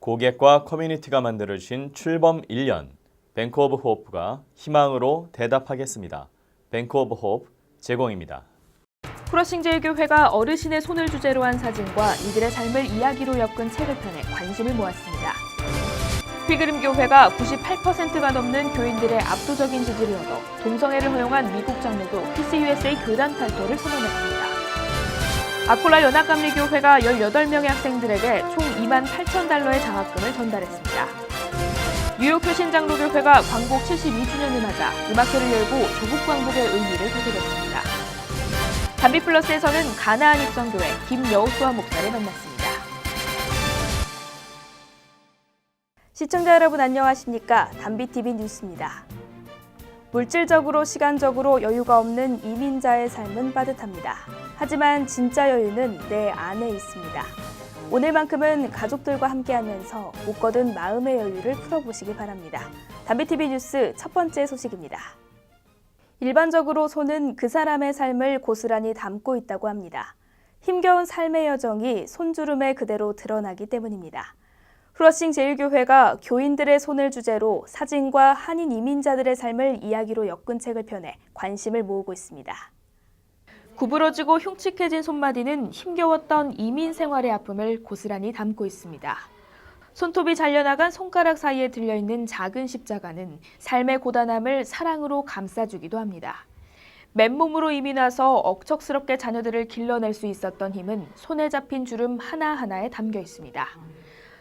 고객과 커뮤니티가 만들어주신 출범 1년, 뱅크 오브 호프가 희망으로 대답하겠습니다. 뱅크 오브 호프 제공입니다. 후러싱 제일교회가 어르신의 손을 주제로 한 사진과 이들의 삶을 이야기로 엮은 책을 펴내 관심을 모았습니다. 필그림 교회가 98%가 넘는 교인들의 압도적인 지지를 얻어 동성애를 허용한 미국 장로교 PCUSA 교단 탈퇴를 선언했습니다. 아콜라 연합감리교회가 18명의 학생들에게 총 $28,000의 장학금을 전달했습니다. 뉴욕 표신장로교회가 광복 72주년을 맞아 음악회를 열고 조국 광복의 의미를 되새겼습니다. 담비플러스에서는 가나안 입성교회 김여호수아 목사를 만났습니다. 시청자 여러분 안녕하십니까? 담비TV 뉴스입니다. 물질적으로 시간적으로 여유가 없는 이민자의 삶은 빠듯합니다. 하지만 진짜 여유는 내 안에 있습니다. 오늘만큼은 가족들과 함께하면서 못 거둔 마음의 여유를 풀어보시기 바랍니다. 담비TV 뉴스 첫 번째 소식입니다. 일반적으로 손은 그 사람의 삶을 고스란히 담고 있다고 합니다. 힘겨운 삶의 여정이 손주름에 그대로 드러나기 때문입니다. 후러싱 제일교회가 교인들의 손을 주제로 사진과 한인 이민자들의 삶을 이야기로 엮은 책을 펴내 관심을 모으고 있습니다. 구부러지고 흉측해진 손마디는 힘겨웠던 이민 생활의 아픔을 고스란히 담고 있습니다. 손톱이 잘려나간 손가락 사이에 들려있는 작은 십자가는 삶의 고단함을 사랑으로 감싸주기도 합니다. 맨몸으로 이민 와서 억척스럽게 자녀들을 길러낼 수 있었던 힘은 손에 잡힌 주름 하나하나에 담겨 있습니다.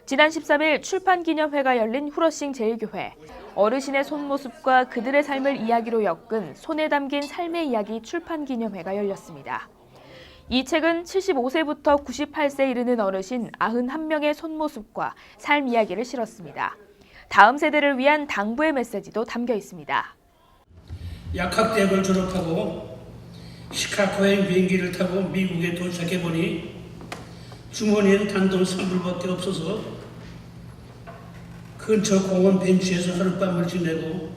지난 13일 출판기념회가 열린 후러싱 제일교회, 어르신의 손모습과 그들의 삶을 이야기로 엮은 손에 담긴 삶의 이야기 출판기념회가 열렸습니다. 이 책은 75세부터 98세에 이르는 어르신 91명의 손모습과 삶 이야기를 실었습니다. 다음 세대를 위한 당부의 메시지도 담겨 있습니다. 약학대학을 졸업하고 시카고행 비행기를 타고 미국에 도착해보니 주머니엔 단돈 3불밖에 없어서 근처 공원 벤치에서 하룻밤을 지내고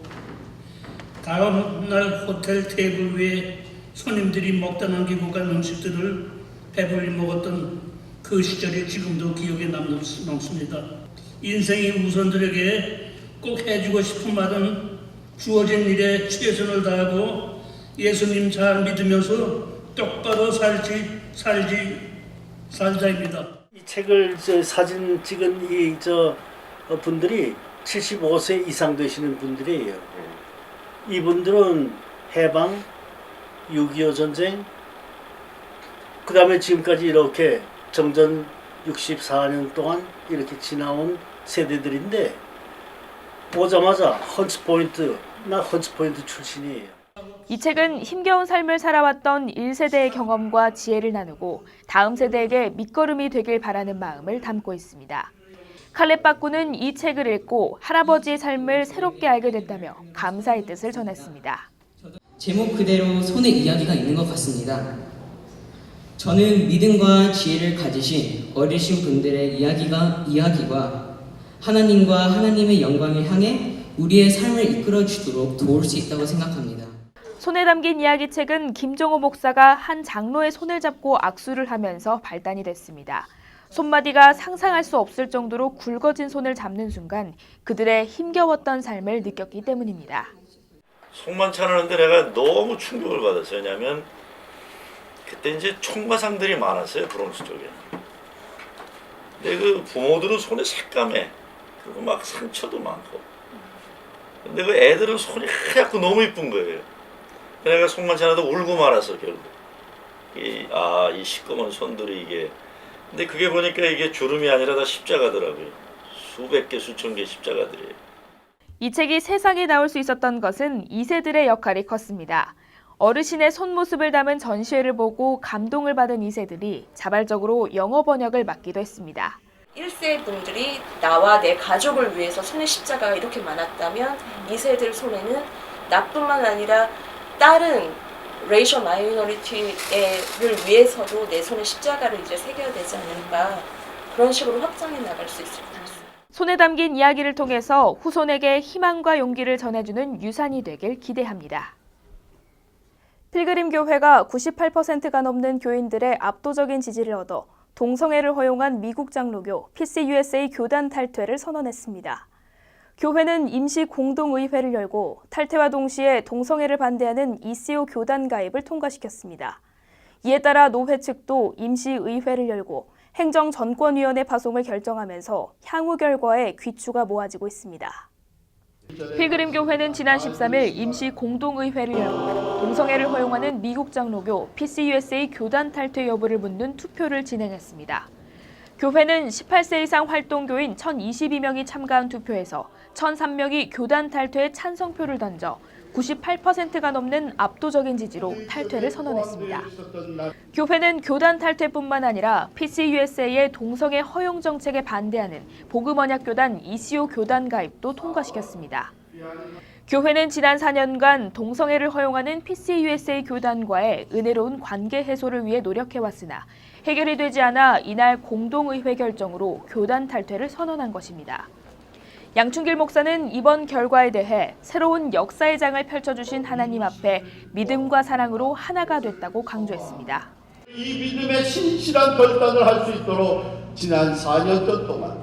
다음 날 호텔 테이블 위에 손님들이 먹다 남기고 간 음식들을 배불리 먹었던 그 시절이 지금도 기억에 남습니다. 인생의 우선들에게 꼭 해주고 싶은 말은 주어진 일에 최선을 다하고 예수님 잘 믿으면서 똑바로 살자입니다. 이 책을 사진 찍은 분들이 75세 이상 되시는 분들이에요. 이분들은 해방, 6.25 전쟁, 그 다음에 지금까지 이렇게 정전 64년 동안 이렇게 지나온 세대들인데 오자마자 헌츠포인트 출신이에요. 이 책은 힘겨운 삶을 살아왔던 1세대의 경험과 지혜를 나누고 다음 세대에게 밑거름이 되길 바라는 마음을 담고 있습니다. 칼렙 바꾸는 이 책을 읽고 할아버지의 삶을 새롭게 알게 됐다며 감사의 뜻을 전했습니다. 제목 그대로 손에 이야기가 있는 것 같습니다. 저는 믿음과 지혜를 가지신 어르신 분들의 이야기와 하나님과 하나님의 영광을 향해 우리의 삶을 이끌어 주도록 도울 수 있다고 생각합니다. 손에 담긴 이야기책은 김종호 목사가 한 장로의 손을 잡고 악수를 하면서 발단이 됐습니다. 손마디가 상상할 수 없을 정도로 굵어진 손을 잡는 순간 그들의 힘겨웠던 삶을 느꼈기 때문입니다. 속만 차는데 내가 너무 충격을 받았어요. 왜냐하면 그때 이제 총과상들이 많았어요. 브론스 쪽에. 근데 그 부모들은 손에 새까매. 그리고 막 상처도 많고. 근데 그 애들은 손이 하얗고 너무 이쁜 거예요. 내가 속만 차나도 울고 말았어 결국. 이 시꺼먼 손들이 이게. 근데 그게 보니까 이게 주름이 아니라 다 십자가더라고요. 수백 개, 수천 개 십자가들이에요. 이 책이 세상에 나올 수 있었던 것은 2세들의 역할이 컸습니다. 어르신의 손모습을 담은 전시회를 보고 감동을 받은 2세들이 자발적으로 영어 번역을 맡기도 했습니다. 1세 분들이 나와 내 가족을 위해서 손에 십자가가 이렇게 많았다면 2세들 손에는 나뿐만 아니라 다른 레이셔 마이너리티를 위해서도 내 손에 십자가를 이제 새겨야 되지 않을까, 그런 식으로 확장해 나갈 수 있을 것 같습니다. 손에 담긴 이야기를 통해서 후손에게 희망과 용기를 전해주는 유산이 되길 기대합니다. 필그림 교회가 98%가 넘는 교인들의 압도적인 지지를 얻어 동성애를 허용한 미국 장로교 PCUSA 교단 탈퇴를 선언했습니다. 교회는 임시 공동의회를 열고 탈퇴와 동시에 동성애를 반대하는 ECO 교단 가입을 통과시켰습니다. 이에 따라 노회 측도 임시의회를 열고 행정전권위원회 파송을 결정하면서 향후 결과에 귀추가 모아지고 있습니다. 필그림교회는 지난 13일 임시 공동의회를 열고 동성애를 허용하는 미국 장로교 PCUSA 교단 탈퇴 여부를 묻는 투표를 진행했습니다. 교회는 18세 이상 활동교인 1,022명이 참가한 투표에서 1,003명이 교단 탈퇴에 찬성표를 던져 98%가 넘는 압도적인 지지로 탈퇴를 선언했습니다. 교회는 교단 탈퇴뿐만 아니라 PCUSA의 동성애 허용 정책에 반대하는 복음언약교단 ECO 교단 가입도 통과시켰습니다. 교회는 지난 4년간 동성애를 허용하는 PCUSA 교단과의 은혜로운 관계 해소를 위해 노력해왔으나 해결이 되지 않아 이날 공동의회 결정으로 교단 탈퇴를 선언한 것입니다. 양충길 목사는 이번 결과에 대해 새로운 역사의 장을 펼쳐주신 하나님 앞에 믿음과 사랑으로 하나가 됐다고 강조했습니다. 이 믿음의 신실한 결단을 할 수 있도록 지난 4년전 동안,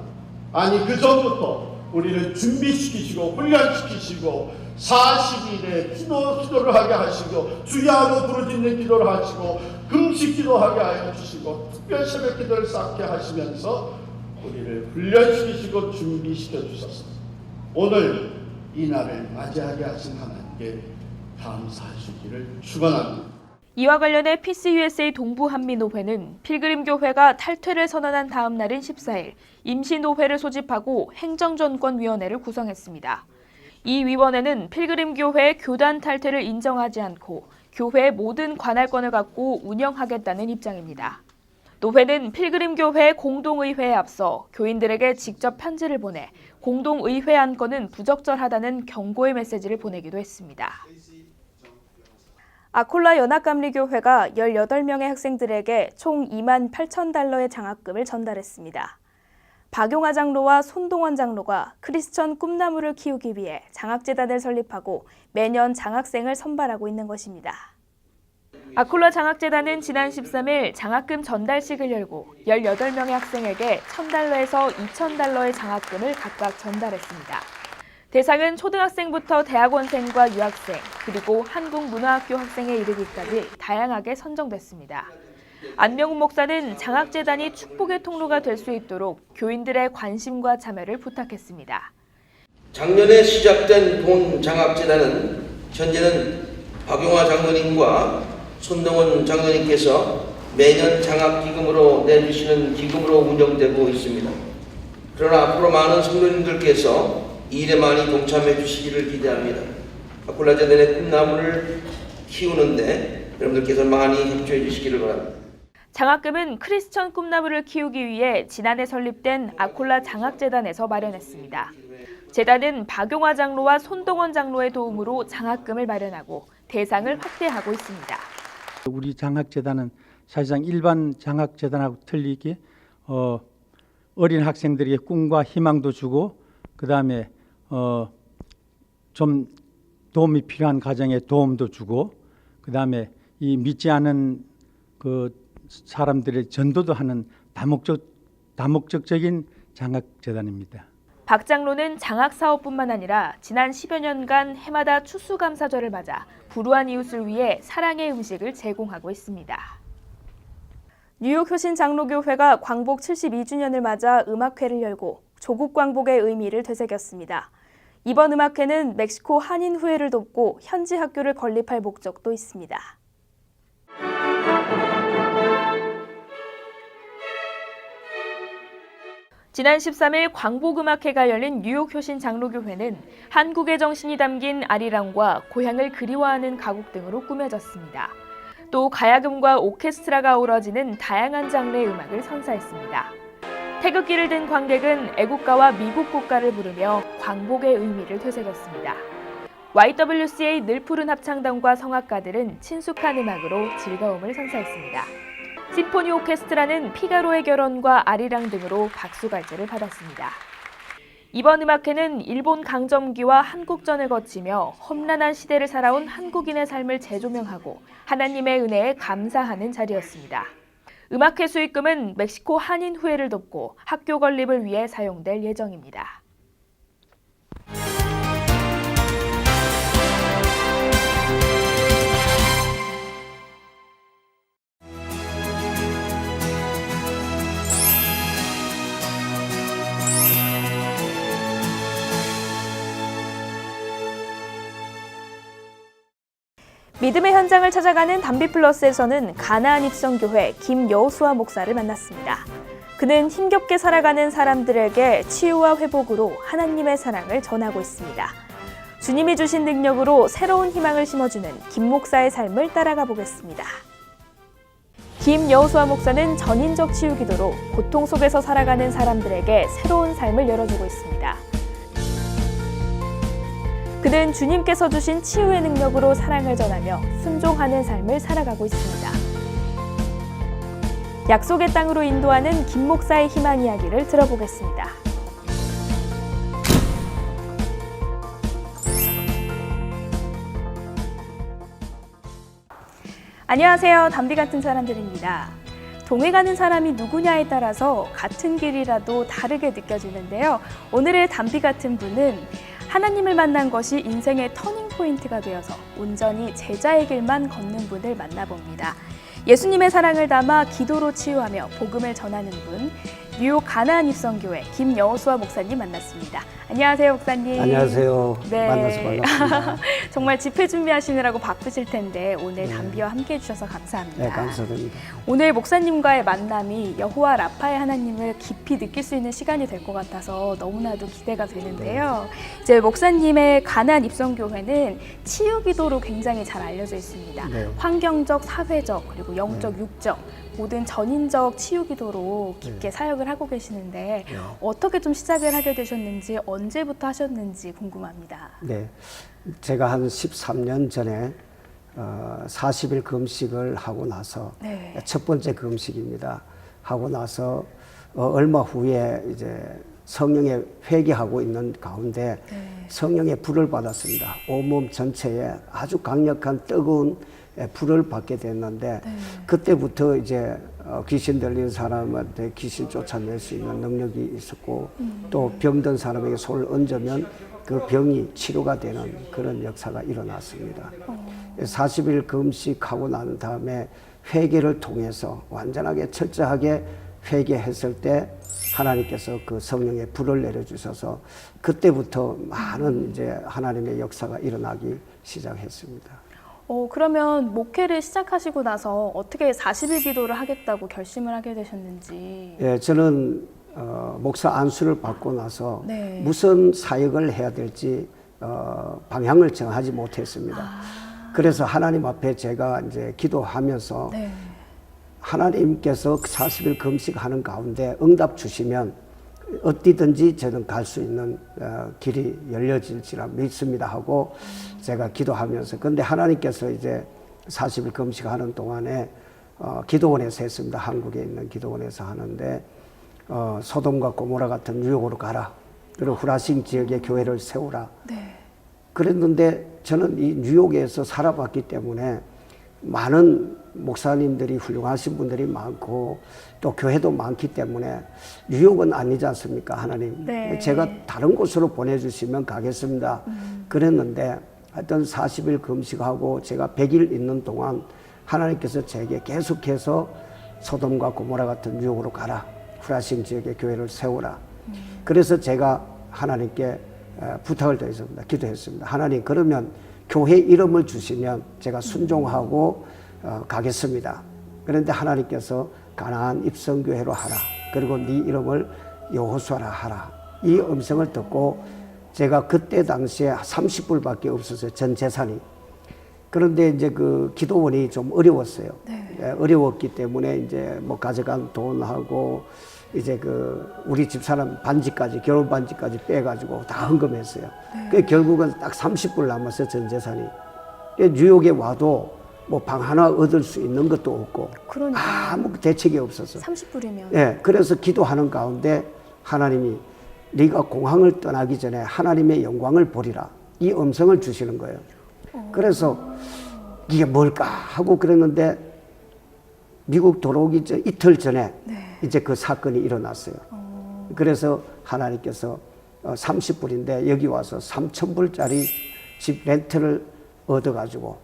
아니 그 전부터 우리를 준비시키시고 훈련시키시고 40일에 기도를 하게 하시고 주야로 부르짖는 기도를 하시고 금식 기도하게 하여 주시고 특별 새벽 기도를 쌓게 하시면서 우리를 훈련시키시고 준비시켜 주셨습니다. 오늘 이 날을 맞이하게 하신 하나님께 감사하시기를 축원합니다. 이와 관련해 PCUSA 동부한미노회는 필그림교회가 탈퇴를 선언한 다음 날인 14일 임시노회를 소집하고 행정전권위원회를 구성했습니다. 이 위원회는 필그림교회의 교단 탈퇴를 인정하지 않고 교회의 모든 관할권을 갖고 운영하겠다는 입장입니다. 노회는 필그림교회 공동의회에 앞서 교인들에게 직접 편지를 보내 공동의회 안건은 부적절하다는 경고의 메시지를 보내기도 했습니다. 아콜라 연합감리교회가 18명의 학생들에게 총 28,000달러의 장학금을 전달했습니다. 박용화 장로와 손동원 장로가 크리스천 꿈나무를 키우기 위해 장학재단을 설립하고 매년 장학생을 선발하고 있는 것입니다. 아콜라 장학재단은 지난 13일 장학금 전달식을 열고 18명의 학생에게 $1,000에서 $2,000의 장학금을 각각 전달했습니다. 대상은 초등학생부터 대학원생과 유학생, 그리고 한국문화학교 학생에 이르기까지 다양하게 선정됐습니다. 안명훈 목사는 장학재단이 축복의 통로가 될 수 있도록 교인들의 관심과 참여를 부탁했습니다. 작년에 시작된 동장학재단은 현재는 박용화 장로님과 손동원 장로님께서 매년 장학기금으로 내주시는 기금으로 운영되고 있습니다. 그러나 앞으로 많은 성도님들께서 이 일에 많이 동참해 주시기를 기대합니다. 아콜라 재단의 꿈나무를 키우는데 여러분들께서 많이 협조해 주시기를 바랍니다. 장학금은 크리스천 꿈나무를 키우기 위해 지난해 설립된 아콜라 장학재단에서 마련했습니다. 재단은 박용화 장로와 손동원 장로의 도움으로 장학금을 마련하고 대상을 확대하고 있습니다. 우리 장학재단은 사실상 일반 장학재단하고 틀리게 어린 학생들에게 꿈과 희망도 주고 그다음에 좀 도움이 필요한 가정에 도움도 주고 그다음에 이 믿지 않은 그 사람들의 전도도 하는 다목적적인 장학재단입니다. 박 장로는 장학 사업뿐만 아니라 지난 10여 년간 해마다 추수감사절을 맞아 불우한 이웃을 위해 사랑의 음식을 제공하고 있습니다. 뉴욕 효신 장로교회가 광복 72주년을 맞아 음악회를 열고 조국 광복의 의미를 되새겼습니다. 이번 음악회는 멕시코 한인 후예를 돕고 현지 학교를 건립할 목적도 있습니다. 지난 13일 광복음악회가 열린 뉴욕 효신 장로교회는 한국의 정신이 담긴 아리랑과 고향을 그리워하는 가곡 등으로 꾸며졌습니다. 또 가야금과 오케스트라가 어우러지는 다양한 장르의 음악을 선사했습니다. 태극기를 든 관객은 애국가와 미국 국가를 부르며 광복의 의미를 되새겼습니다. YWCA 늘푸른 합창단과 성악가들은 친숙한 음악으로 즐거움을 선사했습니다. 심포니 오케스트라는 피가로의 결혼과 아리랑 등으로 박수갈채를 받았습니다. 이번 음악회는 일본 강점기와 한국전을 거치며 험난한 시대를 살아온 한국인의 삶을 재조명하고 하나님의 은혜에 감사하는 자리였습니다. 음악회 수익금은 멕시코 한인 후예를 돕고 학교 건립을 위해 사용될 예정입니다. 믿음의 현장을 찾아가는 담비플러스에서는 가나안 입성교회 김여수아 목사를 만났습니다. 그는 힘겹게 살아가는 사람들에게 치유와 회복으로 하나님의 사랑을 전하고 있습니다. 주님이 주신 능력으로 새로운 희망을 심어주는 김 목사의 삶을 따라가 보겠습니다. 김여수아 목사는 전인적 치유 기도로 고통 속에서 살아가는 사람들에게 새로운 삶을 열어주고 있습니다. 그는 주님께서 주신 치유의 능력으로 사랑을 전하며 순종하는 삶을 살아가고 있습니다. 약속의 땅으로 인도하는 김 목사의 희망 이야기를 들어보겠습니다. 안녕하세요. 담비 같은 사람들입니다. 동해 가는 사람이 누구냐에 따라서 같은 길이라도 다르게 느껴지는데요. 오늘의 담비 같은 분은 하나님을 만난 것이 인생의 터닝 포인트가 되어서 온전히 제자의 길만 걷는 분을 만나봅니다. 예수님의 사랑을 담아 기도로 치유하며 복음을 전하는 분, 뉴욕 가나안 입성교회 김여수아 목사님 만났습니다. 안녕하세요, 목사님. 안녕하세요. 네. 만나서 반갑습니다. 정말 집회 준비하시느라고 바쁘실 텐데 오늘 담비와 함께해 주셔서 감사합니다. 네, 감사드립니다. 오늘 목사님과의 만남이 여호와 라파의 하나님을 깊이 느낄 수 있는 시간이 될 것 같아서 너무나도 기대가 되는데요. 이제 목사님의 가나안 입성교회는 치유 기도로 굉장히 잘 알려져 있습니다. 네. 환경적, 사회적, 그리고 영적, 육적 모든 전인적 치유 기도로 깊게 사역을 하고 계시는데 어떻게 좀 시작을 하게 되셨는지, 언제부터 하셨는지 궁금합니다. 네, 제가 한 13년 전에 40일 금식을 하고 나서 첫 번째 금식입니다. 하고 나서 얼마 후에 이제 성령에 회개하고 있는 가운데 성령의 불을 받았습니다. 온몸 전체에 아주 강력한 뜨거운 불을 받게 됐는데 그때부터 이제 귀신 들린 사람한테 귀신 쫓아낼 수 있는 능력이 있었고 또 병든 사람에게 손을 얹으면 그 병이 치료가 되는 그런 역사가 일어났습니다. 40일 금식하고 난 다음에 회개를 통해서 완전하게 철저하게 회개했을 때 하나님께서 그 성령의 불을 내려주셔서 그때부터 많은 이제 하나님의 역사가 일어나기 시작했습니다. 그러면 목회를 시작하시고 나서 어떻게 40일 기도를 하겠다고 결심을 하게 되셨는지. 예, 저는 목사 안수를 받고 나서 무슨 사역을 해야 될지 방향을 정하지 못했습니다. 그래서 하나님 앞에 제가 이제 기도하면서 하나님께서 40일 금식하는 가운데 응답 주시면 어디든지 저는 갈 수 있는 길이 열려질지라 믿습니다 하고 제가 기도하면서 근데 하나님께서 이제 40일 금식하는 동안에 기도원에서 했습니다. 한국에 있는 기도원에서 하는데 소돔과 고모라 같은 뉴욕으로 가라. 그리고 후라싱 지역에 교회를 세우라. 그랬는데 저는 이 뉴욕에서 살아봤기 때문에 많은 목사님들이 훌륭하신 분들이 많고 또 교회도 많기 때문에 뉴욕은 아니지 않습니까, 하나님? 제가 다른 곳으로 보내주시면 가겠습니다. 그랬는데 하여튼 40일 금식하고 제가 100일 있는 동안 하나님께서 제게 계속해서 소돔과 고모라 같은 뉴욕으로 가라. 후라싱 지역에 교회를 세우라. 그래서 제가 하나님께 부탁을 드렸습니다. 기도했습니다. 하나님, 그러면 교회 이름을 주시면 제가 순종하고 가겠습니다. 그런데 하나님께서 가나안 입성교회로 하라. 그리고 네 이름을 여호수아라 하라. 이 음성을 듣고 제가 그때 당시에 30불밖에 없었어요. 전 재산이. 그런데 이제 그 기도원이 좀 어려웠어요. 어려웠기 때문에 이제 뭐 가져간 돈하고 이제 그 우리 집사람 반지까지, 결혼 반지까지 빼가지고 다 헌금했어요. 그 결국은 딱 30불 남았어요, 전 재산이. 뉴욕에 와도 뭐 방 하나 얻을 수 있는 것도 없고 아무 대책이 없었어. 30불이면. 예, 그래서 기도하는 가운데 하나님이 네가 공항을 떠나기 전에 하나님의 영광을 보리라. 이 음성을 주시는 거예요. 그래서 이게 뭘까 하고 그랬는데 미국 돌아오기 이틀 전에 네. 이제 그 사건이 일어났어요. 그래서 하나님께서 30불인데 여기 와서 3,000불짜리 집 렌트를 얻어가지고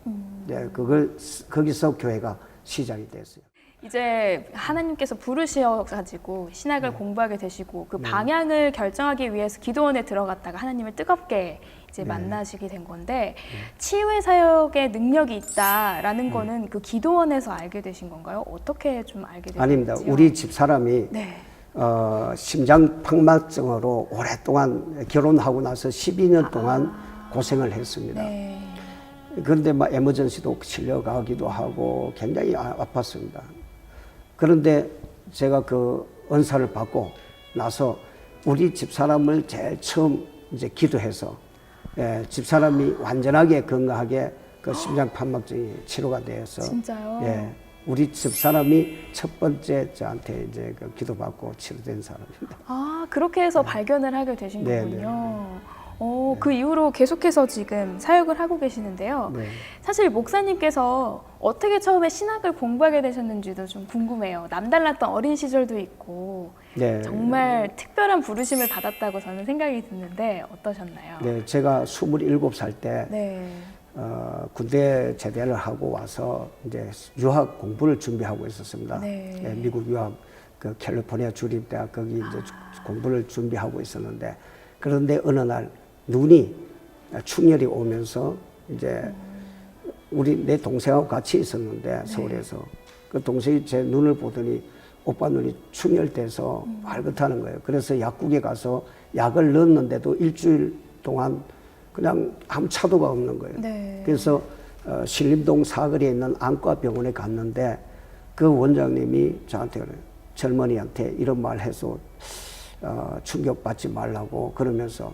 네, 그걸 거기서 교회가 시작이 됐어요. 이제 하나님께서 부르셔가지고 신학을 공부하게 되시고 그 방향을 결정하기 위해서 기도원에 들어갔다가 하나님을 뜨겁게 이제 만나시게 된 건데 치유의 사역에 능력이 있다라는 거는 그 기도원에서 알게 되신 건가요? 어떻게 좀 알게 되셨는지요? 아닙니다. 우리 집사람이 네. 심장팍막증으로 오랫동안 결혼하고 나서 12년 동안 고생을 했습니다. 네. 그런데 막 에머전시도 실려가기도 하고 굉장히 아팠습니다. 그런데 제가 그 은사를 받고 나서 우리 집사람을 제일 처음 이제 기도해서 집사람이 완전하게 건강하게 그 심장판막증이 치료가 되어서 진짜요? 예, 우리 집사람이 첫 번째 저한테 이제 그 기도받고 치료된 사람입니다. 아, 그렇게 해서 발견을 하게 되신 네, 거군요. 그 이후로 계속해서 지금 사역을 하고 계시는데요. 네. 사실 목사님께서 어떻게 처음에 신학을 공부하게 되셨는지도 좀 궁금해요. 남달랐던 어린 시절도 있고 네. 정말 특별한 부르심을 받았다고 저는 생각이 드는데 어떠셨나요? 네, 제가 27살 때 네. 군대 제대를 하고 와서 이제 유학 공부를 준비하고 있었습니다. 네. 예, 미국 유학 그 캘리포니아 주립대학 거기 이제 공부를 준비하고 있었는데 그런데 어느 날 눈이 충혈이 오면서 이제 내 동생하고 같이 있었는데 서울에서 그 동생이 제 눈을 보더니 오빠 눈이 충혈돼서 빨갛다는 거예요. 그래서 약국에 가서 약을 넣었는데도 일주일 동안 그냥 아무 차도가 없는 거예요. 네. 그래서 신림동 사거리에 있는 안과병원에 갔는데 그 원장님이 저한테 그래요. 젊은이한테 이런 말 해서 충격받지 말라고 그러면서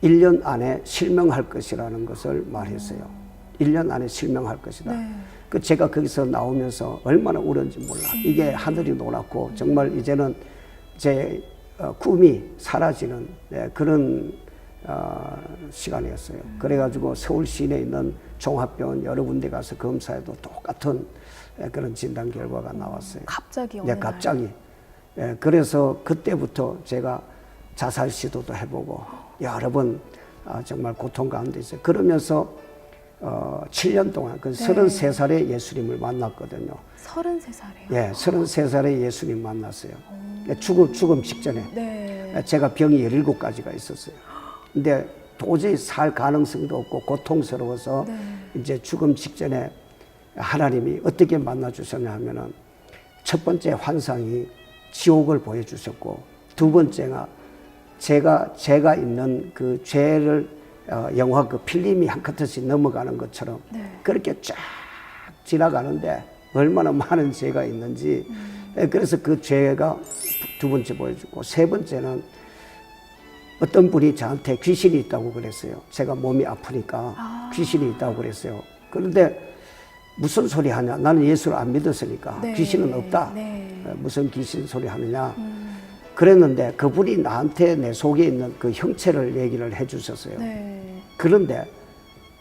1년 안에 실명할 것이라는 것을 말했어요. 1년 안에 실명할 것이다. 네. 그 제가 거기서 나오면서 얼마나 울었는지 몰라. 이게 하늘이 노랗고 정말 이제는 제 꿈이 사라지는 그런 시간이었어요. 그래가지고 서울 시내에 있는 종합병원 여러 군데 가서 검사해도 똑같은 그런 진단 결과가 나왔어요. 갑자기 어느 네, 날. 갑자기. 그래서 그때부터 제가 자살 시도도 해보고 여러 번 정말 고통 가운데 있어요. 그러면서 7년 동안 그 33살에 예수님을 만났거든요. 33살이요? 예, 33살에 예수님 만났어요. 죽음 직전에. 네. 제가 병이 17가지가 있었어요. 근데 도저히 살 가능성도 없고 고통스러워서 이제 죽음 직전에 하나님이 어떻게 만나주셨냐 하면은 첫 번째 환상이 지옥을 보여주셨고 두 번째가 제가 있는 그 죄를 영화 그 필름이 한 컷씩 넘어가는 것처럼 그렇게 쫙 지나가는데 얼마나 많은 죄가 있는지 그래서 그 죄가 두 번째 보여주고 세 번째는 어떤 분이 저한테 귀신이 있다고 그랬어요. 제가 몸이 아프니까 귀신이 있다고 그랬어요. 그런데 무슨 소리 하냐? 나는 예수를 안 믿었으니까 귀신은 없다. 무슨 귀신 소리 하느냐? 그랬는데 그분이 나한테 내 속에 있는 그 형체를 얘기를 해주셨어요. 그런데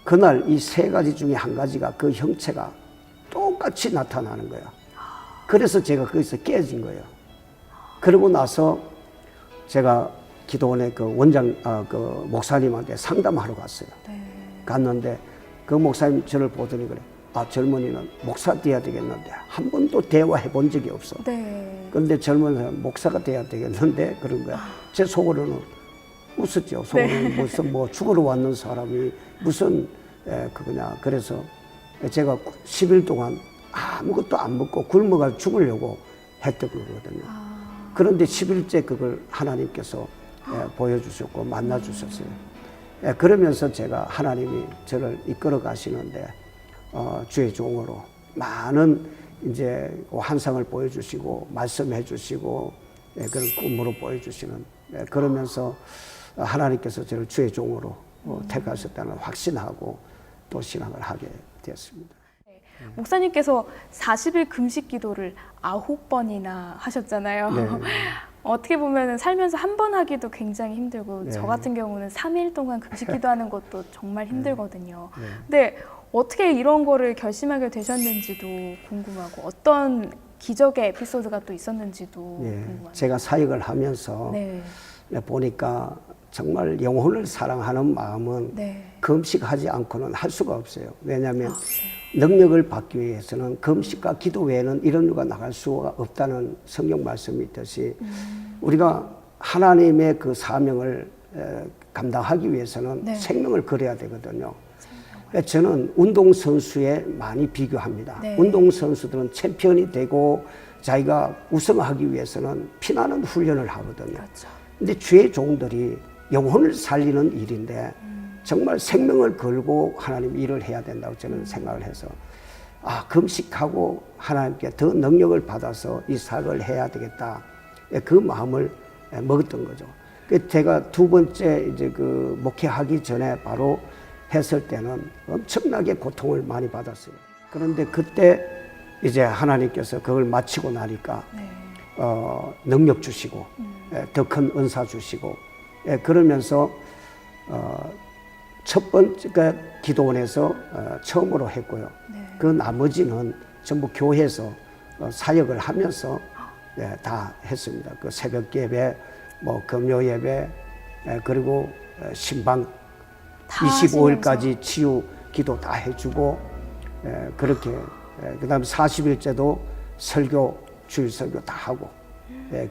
그날 이 세 가지 중에 한 가지가 그 형체가 똑같이 나타나는 거예요. 그래서 제가 거기서 깨진 거예요. 그러고 나서 제가 기도원에 그 그 목사님한테 상담하러 갔어요. 갔는데 그 목사님 저를 보더니 그래. 젊은이는 목사 돼야 되겠는데 한 번도 대화해 본 적이 없어. 그런데 젊은 사람 목사가 돼야 되겠는데 그런 거야. 제 속으로는 웃었죠. 속으로는 무슨 뭐 죽으러 왔는 사람이 무슨 그거냐. 그래서 제가 10일 동안 아무것도 안 먹고 굶어가 죽으려고 했던 거거든요. 그런데 10일째 그걸 하나님께서 보여주셨고 만나주셨어요. 그러면서 제가 하나님이 저를 이끌어 가시는데 주의 종으로 많은 이제 환상을 보여주시고 말씀해 주시고 그런 꿈으로 보여주시는 그러면서 하나님께서 저를 주의 종으로 택하셨다는 확신하고 또 신앙을 하게 되었습니다. 목사님께서 40일 금식 기도를 9번이나 하셨잖아요. 네. 어떻게 보면 살면서 한 번 하기도 굉장히 힘들고 저 같은 경우는 3일 동안 금식 기도하는 것도 정말 힘들거든요. 근데 어떻게 이런 거를 결심하게 되셨는지도 궁금하고 어떤 기적의 에피소드가 또 있었는지도 예, 궁금합니다. 제가 사역을 하면서 네. 보니까 정말 영혼을 사랑하는 마음은 네. 금식하지 않고는 할 수가 없어요. 왜냐하면 능력을 받기 위해서는 금식과 기도 외에는 이런 누가 나갈 수가 없다는 성경 말씀이 있듯이 우리가 하나님의 그 사명을 감당하기 위해서는 네. 생명을 걸어야 되거든요. 저는 운동선수에 많이 비교합니다. 네. 운동선수들은 챔피언이 되고 자기가 우승하기 위해서는 피나는 훈련을 하거든요. 그렇죠. 근데 주의 종들이 영혼을 살리는 일인데 정말 생명을 걸고 하나님 일을 해야 된다고 저는 생각을 해서 금식하고 하나님께 더 능력을 받아서 이 사역을 해야 되겠다. 그 마음을 먹었던 거죠. 제가 두 번째 이제 그 목회하기 전에 바로 했을 때는 엄청나게 고통을 많이 받았어요. 그런데 그때 이제 하나님께서 그걸 마치고 나니까 네. 능력 주시고 더 큰 은사 주시고 그러면서 첫 번째가 기도원에서 처음으로 했고요. 네. 그 나머지는 전부 교회에서 사역을 하면서 다 했습니다. 그 새벽 예배, 뭐 금요 예배, 그리고 신방 25일까지 치유 기도 다 해주고 그렇게 그다음 40일째도 설교 주일 설교 다 하고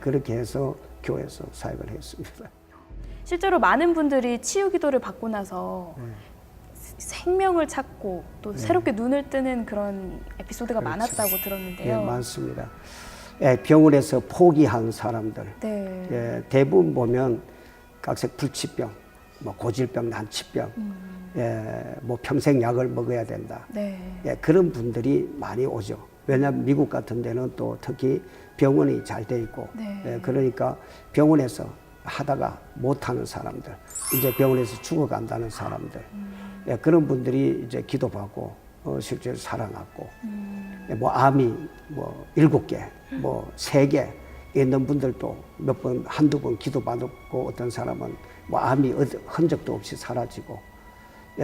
그렇게 해서 교회에서 사역을 했습니다. 실제로 많은 분들이 치유 기도를 받고 나서 생명을 찾고 또 새롭게 눈을 뜨는 그런 에피소드가 그렇죠. 많았다고 들었는데요. 예, 많습니다. 병원에서 포기한 사람들 네. 대부분 보면 각색 불치병, 뭐 고질병, 난치병, 뭐 평생 약을 먹어야 된다. 네. 그런 분들이 많이 오죠. 왜냐하면 미국 같은 데는 또 특히 병원이 잘 돼 있고, 네. 그러니까 병원에서 하다가 못하는 사람들, 이제 병원에서 죽어간다는 사람들, 그런 분들이 이제 기도받고 실제로 살아났고, 뭐 암이 뭐 7개, 뭐 3개 있는 분들도 몇 번, 한두 번 기도받고 어떤 사람은 뭐 암이 흔적도 없이 사라지고,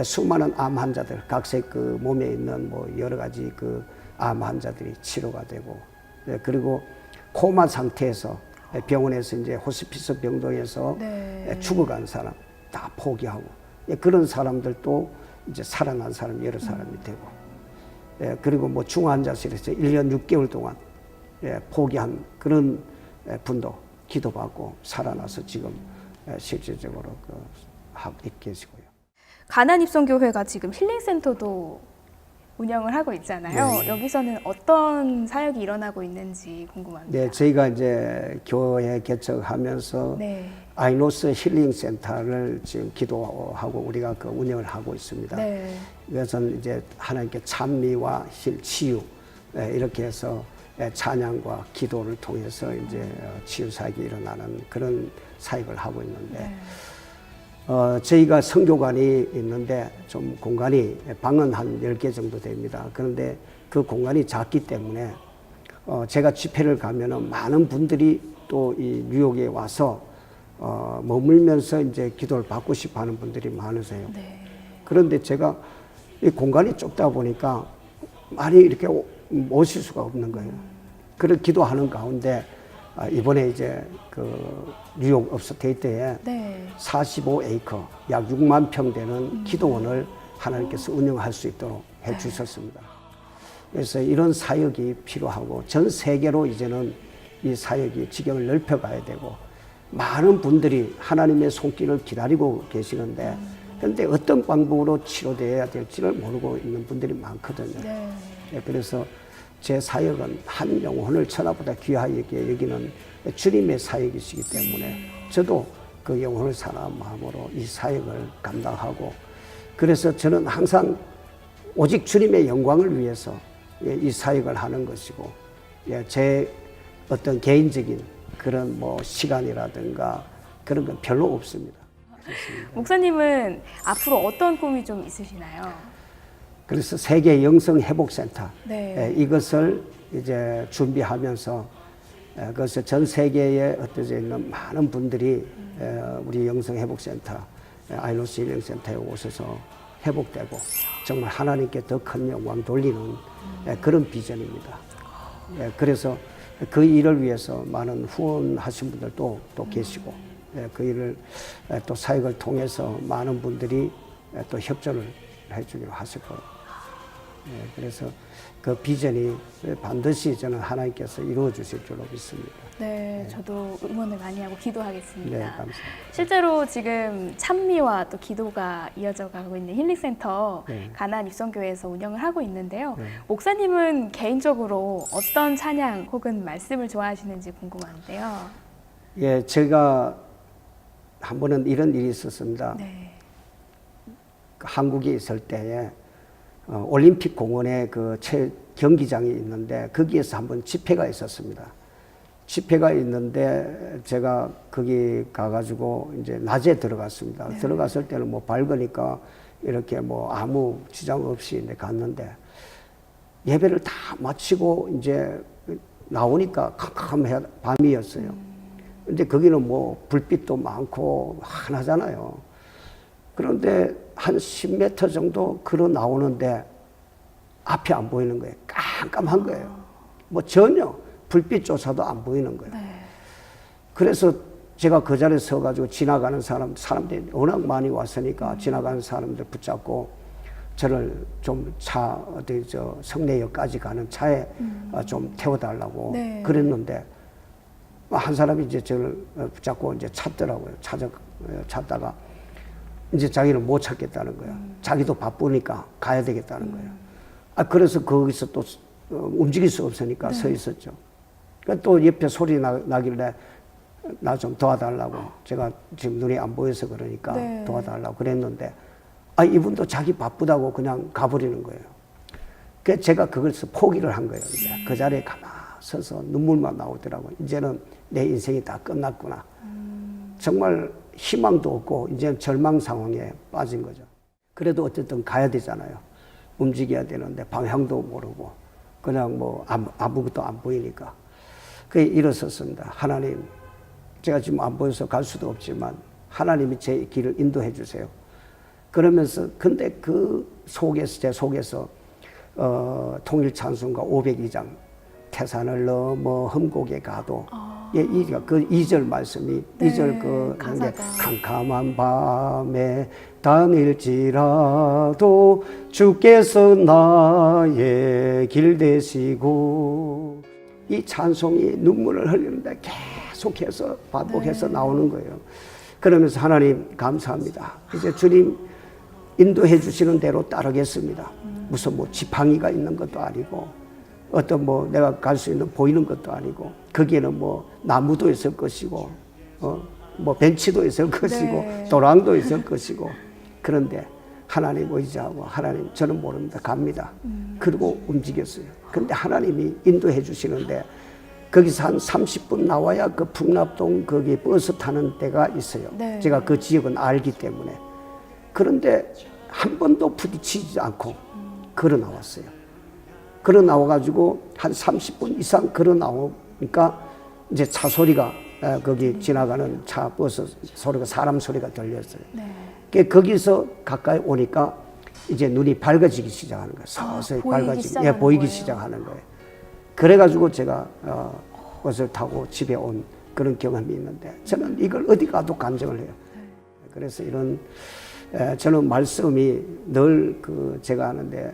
수많은 암 환자들, 각색 그 몸에 있는 뭐 여러 가지 그 암 환자들이 치료가 되고, 그리고 코마 상태에서 병원에서 이제 호스피스 병동에서 죽어간 사람 다 포기하고, 그런 사람들도 이제 살아난 사람 여러 사람이 되고, 그리고 뭐 중환자실에서 1년 6개월 동안 포기한 그런 분도 기도받고 살아나서 지금 실질적으로 하고 계시고요. 가난 입성교회가 지금 힐링센터도 운영을 하고 있잖아요. 네. 여기서는 어떤 사역이 일어나고 있는지 궁금합니다. 네, 저희가 이제 교회 개척하면서 네. 아이노스 힐링센터를 지금 기도하고 우리가 그 운영을 하고 있습니다. 네. 이것은 이제 하나님께 찬미와 치유 이렇게 해서 찬양과 기도를 통해서 이제 치유 사역이 일어나는 그런 사역을 하고 있는데, 저희가 성교관이 있는데 좀 공간이 방은 한 10개 정도 됩니다. 그런데 그 공간이 작기 때문에 제가 집회를 가면은 많은 분들이 또 이 뉴욕에 와서 머물면서 이제 기도를 받고 싶어 하는 분들이 많으세요. 네. 그런데 제가 이 공간이 좁다 보니까 많이 이렇게 오실 수가 없는 거예요. 그런 기도하는 가운데 이번에 이제 그 뉴욕 업스테이트에 45에이커 약 6만 평 되는 기도원을 하나님께서 운영할 수 있도록 해 주셨습니다. 그래서 이런 사역이 필요하고 전 세계로 이제는 이 사역이 지경을 넓혀가야 되고, 많은 분들이 하나님의 손길을 기다리고 계시는데, 그런데 어떤 방법으로 치료되어야 될지를 모르고 있는 분들이 많거든요. 그래서 제 사역은 한 영혼을 천하보다 귀하게 여기는 주님의 사역이시기 때문에 저도 그 영혼을 사랑하는 마음으로 이 사역을 감당하고, 그래서 저는 항상 오직 주님의 영광을 위해서 이 사역을 하는 것이고, 제 어떤 개인적인 그런 뭐 시간이라든가 그런 건 별로 없습니다. 목사님은 앞으로 어떤 꿈이 좀 있으시나요? 그래서 세계 영성 회복센터 이것을 이제 준비하면서 그래서 전 세계에 흩어져 있는 많은 분들이 우리 영성 회복센터 아이노스 힐링센터에 오셔서 회복되고 정말 하나님께 더 큰 영광 돌리는 그런 비전입니다. 예, 그래서 그 일을 위해서 많은 후원하신 분들도 또 계시고, 예, 그 일을 또 사역을 통해서 많은 분들이 또 협조를 해주기로 하셨고, 예, 그래서 그 비전이 반드시 저는 하나님께서 이루어 주실 줄로 믿습니다. 네, 저도 응원을 많이 하고 기도하겠습니다. 네, 감사합니다. 실제로 지금 찬미와 또 기도가 이어져 가고 있는 힐링센터 네. 가나안 입성교회에서 운영을 하고 있는데요. 네. 목사님은 개인적으로 어떤 찬양 혹은 말씀을 좋아하시는지 궁금한데요. 예, 제가 한 번은 이런 일이 있었습니다. 네. 한국에 있을 때에 올림픽 공원에 그 경기장이 있는데 거기에서 한번 집회가 있었습니다. 집회가 있는데 제가 거기 가가지고 이제 낮에 들어갔습니다. 네. 들어갔을 때는 뭐 밝으니까 이렇게 뭐 아무 지장 없이 이제 갔는데 예배를 다 마치고 이제 나오니까 캄캄해 밤이었어요. 근데 거기는 뭐 불빛도 많고 환하잖아요. 그런데 한 10m 정도 걸어 나오는데 앞이 안 보이는 거예요. 깜깜한 거예요. 뭐 전혀 불빛조차도 안 보이는 거예요. 네. 그래서 제가 그 자리에 서가지고 지나가는 사람들이 워낙 많이 왔으니까 지나가는 사람들 붙잡고 저를 좀 어디 성내역까지 가는 차에 좀 태워달라고 네. 그랬는데 한 사람이 이제 저를 붙잡고 이제 찾더라고요. 찾다가 이제 자기는 못 찾겠다는 거예요. 자기도 바쁘니까 가야 되겠다는 거예요. 그래서 거기서 또 움직일 수 없으니까 서 있었죠. 그러니까 또 옆에 소리 나길래 나 좀 도와달라고 제가 지금 눈이 안 보여서 그러니까 네. 도와달라고 그랬는데 이분도 자기 바쁘다고 그냥 가버리는 거예요. 그래서 제가 그것을 포기를 한 거예요. 이제 그 자리에 가만히 서서 눈물만 나오더라고요. 이제는 내 인생이 다 끝났구나. 정말 희망도 없고 이제 절망 상황에 빠진 거죠. 그래도 어쨌든 가야 되잖아요. 움직여야 되는데 방향도 모르고 그냥 뭐 아무것도 안 보이니까. 그게 일어섰습니다. 하나님, 제가 지금 안 보여서 갈 수도 없지만 하나님이 제 길을 인도해 주세요. 그러면서 근데 그 속에서 제 속에서 통일 찬송가 502장 태산을 넘어 흠곡에 가도 예, 그 2절 말씀이 네, 2절 그 가사가. 캄캄한 밤에 다닐지라도 주께서 나의 길 되시고 이 찬송이 눈물을 흘리는데 계속해서 반복해서 나오는 거예요. 그러면서 하나님 감사합니다. 이제 주님 인도해 주시는 대로 따르겠습니다. 무슨 뭐 지팡이가 있는 것도 아니고 어떤 뭐 내가 갈 수 있는 보이는 것도 아니고 거기에는 뭐 나무도 있을 것이고 뭐 벤치도 있을 것이고 네. 도랑도 있을 것이고 그런데 하나님 의지하고 하나님 저는 모릅니다. 갑니다. 그리고 움직였어요. 근데 하나님이 인도해 주시는데 거기서 한 30분 나와야 그 풍납동 거기 버스 타는 데가 있어요. 네. 제가 그 지역은 알기 때문에. 그런데 한 번도 부딪히지 않고 걸어 나왔어요. 걸어 나와가지고 한 30분 이상 걸어 나오니까 이제 차 소리가 거기 지나가는 차 버스 소리가 사람 소리가 들렸어요. 네. 거기서 가까이 오니까 이제 눈이 밝아지기 시작하는 거예요. 서서히 보이기 시작하는 거예요. 그래가지고 제가 버스를 타고 집에 온 그런 경험이 있는데 저는 이걸 어디 가도 간증을 해요. 그래서 이런 저는 말씀이 늘 제가 하는데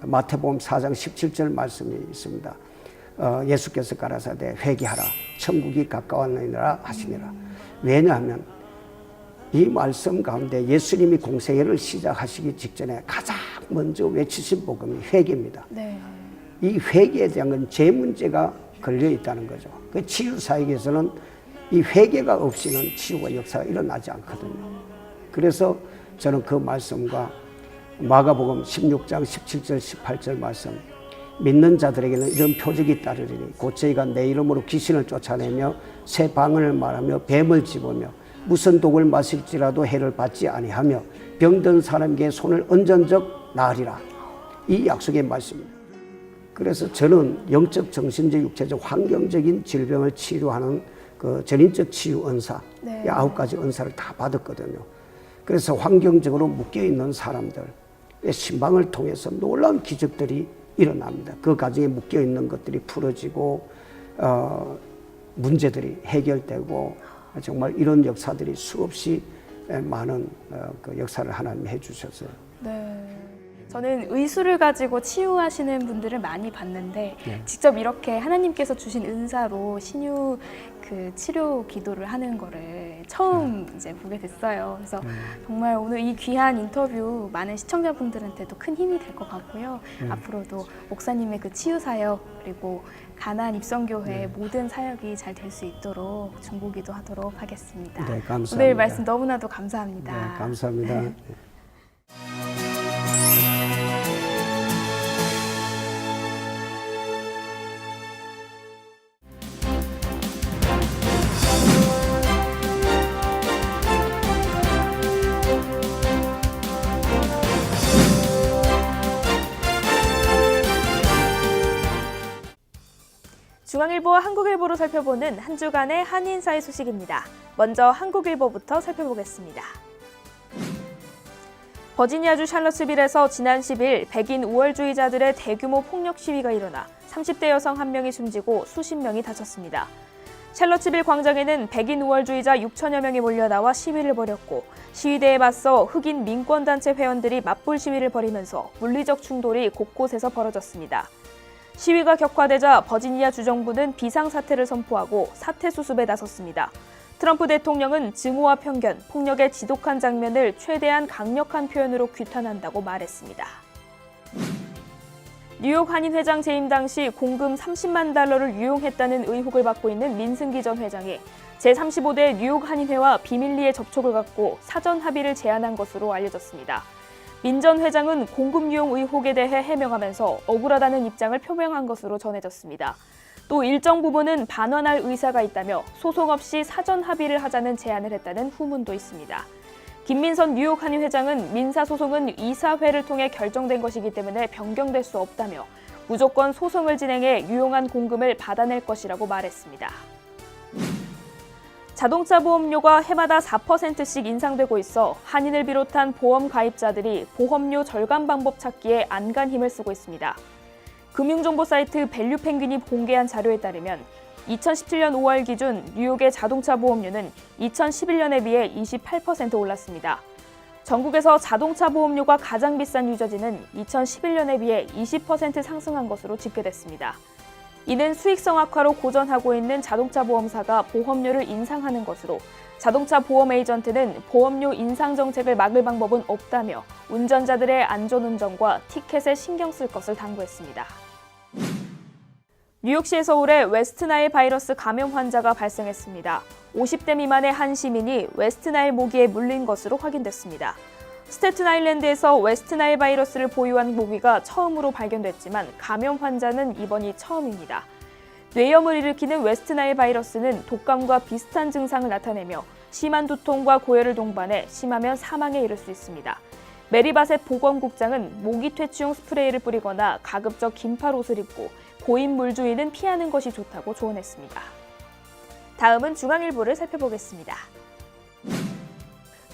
마태복음 4장 17절 말씀이 있습니다. 예수께서 가라사대 회개하라 천국이 가까웠느니라 하시니라. 왜냐하면 이 말씀 가운데 예수님이 공생애를 시작하시기 직전에 가장 먼저 외치신 복음이 회개입니다. 네. 이 회개에 대한 건 제 문제가 걸려 있다는 거죠. 그 치유 사역에서는 이 회개가 없이는 치유가 역사가 일어나지 않거든요. 그래서 저는 그 말씀과 마가복음 16장 17절 18절 말씀 믿는 자들에게는 이런 표적이 따르리니 곧 저희가 내 이름으로 귀신을 쫓아내며 새 방언을 말하며 뱀을 집으며 무슨 독을 마실지라도 해를 받지 아니하며 병든 사람에게 손을 얹은 적 나으리라. 이 약속의 말씀입니다. 그래서 저는 영적, 정신적, 육체적, 환경적인 질병을 치료하는 그 전인적 치유 은사, 네. 9가지 은사를 다 받았거든요. 그래서 환경적으로 묶여있는 사람들의 신방을 통해서 놀라운 기적들이 일어납니다. 그 과정에 묶여 있는 것들이 풀어지고 문제들이 해결되고 정말 이런 역사들이 수없이 많은 그 역사를 하나님이 해주셨어요. 네. 저는 의술을 가지고 치유하시는 분들을 많이 봤는데 직접 이렇게 하나님께서 주신 은사로 신유 그 치료 기도를 하는 거를 처음 이제 보게 됐어요. 그래서 정말 오늘 이 귀한 인터뷰 많은 시청자분들한테도 큰 힘이 될 것 같고요. 앞으로도 목사님의 그 치유 사역 그리고 가나안 입성교회의 모든 사역이 잘 될 수 있도록 중보기도 하도록 하겠습니다. 네, 감사합니다. 오늘 말씀 너무나도 감사합니다. 네, 감사합니다. 중앙일보와 한국일보로 살펴보는 한 주간의 한인사회 소식입니다. 먼저 한국일보부터 살펴보겠습니다. 버지니아주 샬럿스빌에서 지난 10일 백인 우월주의자들의 대규모 폭력 시위가 일어나 30대 여성 1명이 숨지고 수십 명이 다쳤습니다. 샬럿스빌 광장에는 백인 우월주의자 6천여 명이 몰려나와 시위를 벌였고 시위대에 맞서 흑인 민권단체 회원들이 맞불 시위를 벌이면서 물리적 충돌이 곳곳에서 벌어졌습니다. 시위가 격화되자 버지니아 주정부는 비상사태를 선포하고 사태 수습에 나섰습니다. 트럼프 대통령은 증오와 편견, 폭력의 지독한 장면을 최대한 강력한 표현으로 규탄한다고 말했습니다. 뉴욕 한인 회장 재임 당시 공금 30만 달러를 유용했다는 의혹을 받고 있는 민승기 전 회장이 제35대 뉴욕 한인회와 비밀리에 접촉을 갖고 사전 합의를 제안한 것으로 알려졌습니다. 민 전 회장은 공금 유용 의혹에 대해 해명하면서 억울하다는 입장을 표명한 것으로 전해졌습니다. 또 일정 부분은 반환할 의사가 있다며 소송 없이 사전 합의를 하자는 제안을 했다는 후문도 있습니다. 김민선 뉴욕 한인 회장은 민사소송은 이사회를 통해 결정된 것이기 때문에 변경될 수 없다며 무조건 소송을 진행해 유용한 공금을 받아낼 것이라고 말했습니다. 자동차 보험료가 해마다 4%씩 인상되고 있어 한인을 비롯한 보험 가입자들이 보험료 절감 방법 찾기에 안간 힘을 쓰고 있습니다. 금융정보 사이트 밸류펭귄이 공개한 자료에 따르면 2017년 5월 기준 뉴욕의 자동차 보험료는 2011년에 비해 28% 올랐습니다. 전국에서 자동차 보험료가 가장 비싼 뉴저지는 2011년에 비해 20% 상승한 것으로 집계됐습니다. 이는 수익성 악화로 고전하고 있는 자동차 보험사가 보험료를 인상하는 것으로 자동차 보험 에이전트는 보험료 인상 정책을 막을 방법은 없다며 운전자들의 안전운전과 티켓에 신경 쓸 것을 당부했습니다. 뉴욕시에서 올해 웨스트나일 바이러스 감염 환자가 발생했습니다. 50대 미만의 한 시민이 웨스트나일 모기에 물린 것으로 확인됐습니다. 스태튼 아일랜드에서 웨스트나일 바이러스를 보유한 모기가 처음으로 발견됐지만 감염 환자는 이번이 처음입니다. 뇌염을 일으키는 웨스트나일 바이러스는 독감과 비슷한 증상을 나타내며 심한 두통과 고열을 동반해 심하면 사망에 이를 수 있습니다. 메리바셋 보건국장은 모기 퇴치용 스프레이를 뿌리거나 가급적 긴팔 옷을 입고 고인 물주위는 피하는 것이 좋다고 조언했습니다. 다음은 중앙일보를 살펴보겠습니다.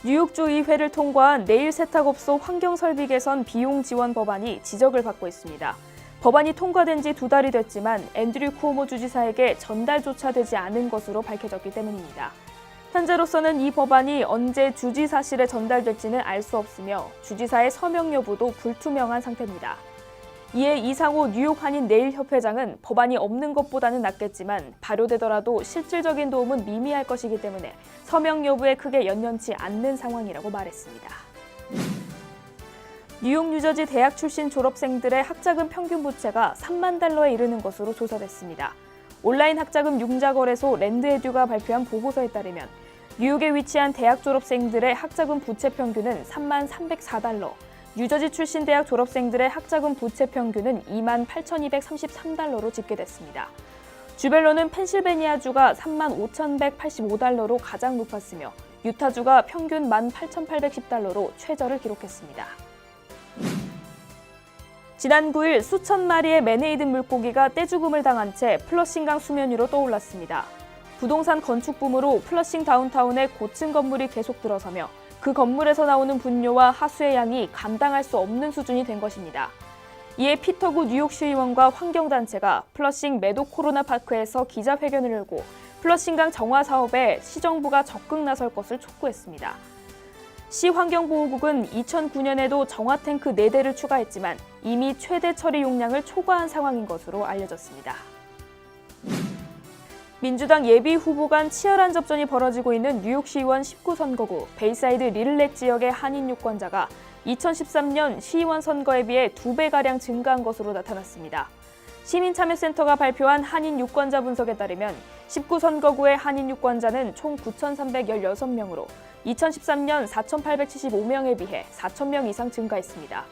뉴욕주 의회를 통과한 내일 세탁업소 환경설비 개선 비용 지원 법안이 지적을 받고 있습니다. 법안이 통과된 지 2달이 됐지만 앤드류 쿠오모 주지사에게 전달조차 되지 않은 것으로 밝혀졌기 때문입니다. 현재로서는 이 법안이 언제 주지사실에 전달될지는 알 수 없으며 주지사의 서명 여부도 불투명한 상태입니다. 이에 이상호 뉴욕 한인 내일협회장은 법안이 없는 것보다는 낫겠지만 발효되더라도 실질적인 도움은 미미할 것이기 때문에 서명 여부에 크게 연연치 않는 상황이라고 말했습니다. 뉴욕 뉴저지 대학 출신 졸업생들의 학자금 평균 부채가 3만 달러에 이르는 것으로 조사됐습니다. 온라인 학자금 융자거래소 랜드에듀가 발표한 보고서에 따르면 뉴욕에 위치한 대학 졸업생들의 학자금 부채 평균은 3만 304달러, 뉴저지 출신 대학 졸업생들의 학자금 부채 평균은 2만 8,233달러로 집계됐습니다. 주별로는 펜실베니아주가 3만 5,185달러로 가장 높았으며 유타주가 평균 1만 8,810달러로 최저를 기록했습니다. 지난 9일 수천 마리의 맨헤이든 물고기가 떼죽음을 당한 채 플러싱강 수면 위로 떠올랐습니다. 부동산 건축 붐으로 플러싱 다운타운에 고층 건물이 계속 들어서며 그 건물에서 나오는 분뇨와 하수의 양이 감당할 수 없는 수준이 된 것입니다. 이에 피터구 뉴욕시의원과 환경단체가 플러싱 매도 코로나 파크에서 기자회견을 열고 플러싱강 정화 사업에 시정부가 적극 나설 것을 촉구했습니다. 시 환경보호국은 2009년에도 정화 탱크 4대를 추가했지만 이미 최대 처리 용량을 초과한 상황인 것으로 알려졌습니다. 민주당 예비 후보 간 치열한 접전이 벌어지고 있는 뉴욕시의원 19선거구 베이사이드 리틀렉 지역의 한인 유권자가 2013년 시의원 선거에 비해 2배가량 증가한 것으로 나타났습니다. 시민참여센터가 발표한 한인 유권자 분석에 따르면 19선거구의 한인 유권자는 총 9,316명으로 2013년 4,875명에 비해 4,000명 이상 증가했습니다.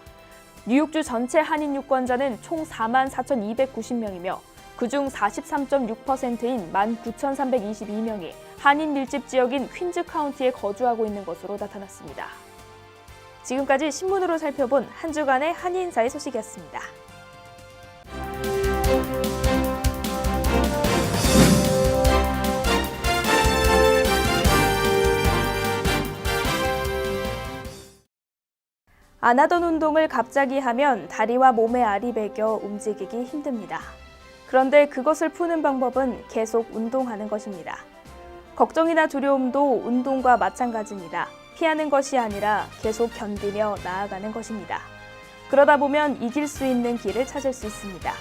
뉴욕주 전체 한인 유권자는 총 44,290명이며 그중 43.6%인 19,322명이 한인 밀집 지역인 퀸즈 카운티에 거주하고 있는 것으로 나타났습니다. 지금까지 신문으로 살펴본 한 주간의 한인 인사의 소식이었습니다. 안 하던 운동을 갑자기 하면 다리와 몸의 알이 베겨 움직이기 힘듭니다. 그런데 그것을 푸는 방법은 계속 운동하는 것입니다. 걱정이나 두려움도 운동과 마찬가지입니다. 피하는 것이 아니라 계속 견디며 나아가는 것입니다. 그러다 보면 이길 수 있는 길을 찾을 수 있습니다.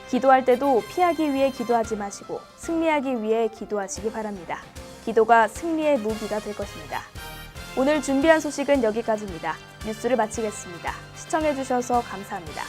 기도할 때도 피하기 위해 기도하지 마시고 승리하기 위해 기도하시기 바랍니다. 기도가 승리의 무기가 될 것입니다. 오늘 준비한 소식은 여기까지입니다. 뉴스를 마치겠습니다. 시청해주셔서 감사합니다.